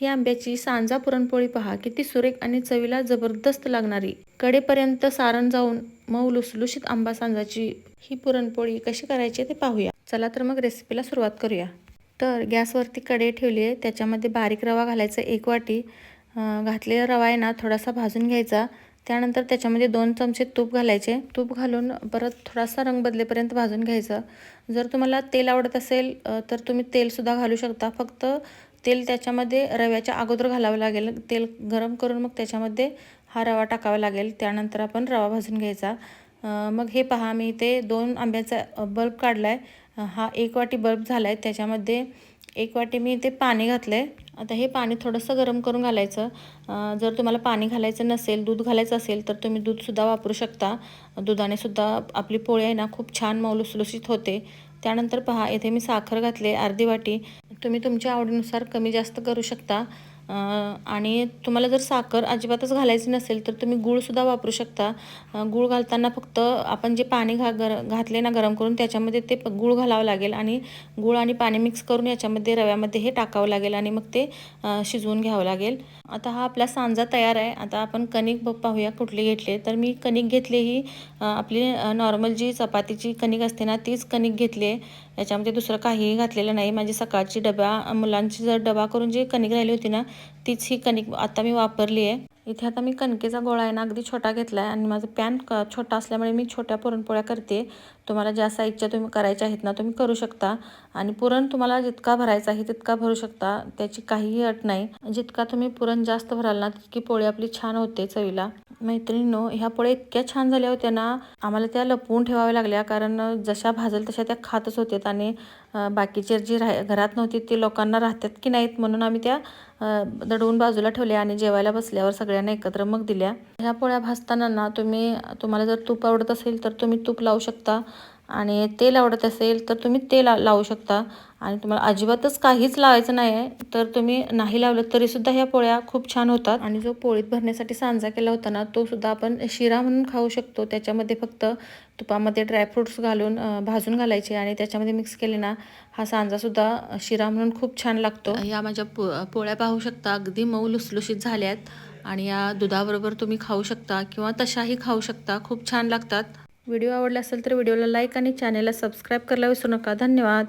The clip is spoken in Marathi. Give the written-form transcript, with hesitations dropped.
ही आंब्याची सांजा पुरणपोळी पहा, किती सुरेख आणि चवीला जबरदस्त लागणारी. कडेपर्यंत सारण जाऊन मऊ लुसलुशीत आंबा सांजाची ही पुरणपोळी कशी करायची ते पाहूया. चला तर मग रेसिपीला सुरुवात करूया. तर गॅसवरती कढई ठेवली आहे. त्याच्यामध्ये बारीक रवा घालायचा 1 वाटी. घातलेला रवा आहे ना थोडासा भाजून घ्यायचा. त्यानंतर त्याच्यामध्ये 2 चमचे तूप घालायचे. तूप घालून परत थोडासा रंग बदलेपर्यंत भाजून घ्यायचं. जर तुम्हाला तेल आवडत असेल तर तुम्ही तेलसुद्धा घालू शकता. फक्त तेल त्याच्यामध्ये रव्याच्या अगोदर घालावं लागेल. तेल गरम करून मग त्याच्यामध्ये हा रवा टाकावा लागेल. त्यानंतर आपण रवा भाजून घ्यायचा. मग हे पहा, मी इथे 2 आंब्याचा बल्ब काढला आहे. हा 1 वाटी बल्ब झाला आहे. त्याच्यामध्ये 1 वाटी मी इथे पाणी घातलं आहे. आता हे पाणी थोडंसं गरम करून घालायचं. जर तुम्हाला पाणी घालायचं नसेल, दूध घालायचं असेल तर तुम्ही दूधसुद्धा वापरू शकता. दुधाने सुद्धा आपली पोळी आहे ना खूप छान मऊ लुसलुशीत होते. त्यानंतर पहा, इथे मी साखर घातली अर्धी वाटी. तुम्ही तुमच्या आवडीनुसार कमी जास्त करू शकता. आणि तुम्हाला जर साखर अजिबातच घालायची नसेल तर तुम्ही गूळसुद्धा वापरू शकता. गूळ घालताना फक्त आपण जे पाणी घातले ना गरम करून, त्याच्यामध्ये ते गूळ घालावं लागेल आणि गूळ आणि पाणी मिक्स करून याच्यामध्ये रव्यामध्ये हे टाकावं लागेल आणि मग ते शिजवून घ्यावं लागेल. आता हा आपला सांजा तयार आहे. आता आपण कणिक पाहूया कुठली घेतली. तर मी कणिक घेतली ही आपली नॉर्मल जी चपातीची कणिक असते ना तीच कणिक घेतली आहे. याच्यामध्ये दुसरं काहीही घातलेलं नाही. माझी सकाळची मुलांची जर डबा करून जी कणिक राहिली होती ना तीच ही कणिक आता मी वापरली आहे. इथे आता मी कणकेचा गोळा आहे ना अगदी छोटा घेतला आहे आणि माझं पॅन छोटा असल्यामुळे मी छोट्या पुरणपोळ्या करते. तुम्हाला ज्या साईजच्या तुम्ही करायच्या आहेत ना तुम्ही करू शकता. आणि पुरण तुम्हाला जितका भरायचा आहे तितका भरू शकता. त्याची काहीही अट नाही. जितका तुम्ही पुरण जास्त भराल ना तितकी पोळी आपली छान होते चवीला. मैत्रिणींनो, ह्या पोळ्या इतक्या छान झाल्या होत्या ना, आम्हाला त्या लपवून ठेवाव्या लागल्या. कारण जशा भाजल तशा त्या खातच होत्यात आणि बाकीचे जी घरात नव्हती ती लोकांना राहतात की नाहीत म्हणून आम्ही त्या दडवून बाजूला ठेवल्या आणि जेवायला बसल्यावर सगळ्यांना एकत्र मग दिल्या. ह्या पोळ्या भाजताना ना तुम्हाला जर तूप आवडत असेल तर तुम्ही तूप लावू शकता आणि तेल आवडत असेल तर तुम्ही तेल लावू शकता. आणि तुम्हाला अजिबातच काहीच लावायचं नाही आहे तर तुम्ही नाही लावलं तरीसुद्धा ह्या पोळ्या खूप छान होतात. आणि जो पोळीत भरण्यासाठी सांजा केला होता ना तो सुद्धा आपण शिरा म्हणून खाऊ शकतो. त्याच्यामध्ये फक्त तुपामध्ये ड्रायफ्रूट्स घालून भाजून घालायचे आणि त्याच्यामध्ये मिक्स केले ना हा सांजासुद्धा शिरा म्हणून खूप छान लागतो. या माझ्या पोळ्या पाहू शकता अगदी मऊ लुसलुशीत झाल्यात आणि या दुधाबरोबर तुम्ही खाऊ शकता किंवा तशाही खाऊ शकता. खूप छान लागतात. व्हिडिओ आवडला असेल तर व्हिडिओला लाईक आणि चॅनेलला सबस्क्राईब करायला विसरू नका. धन्यवाद.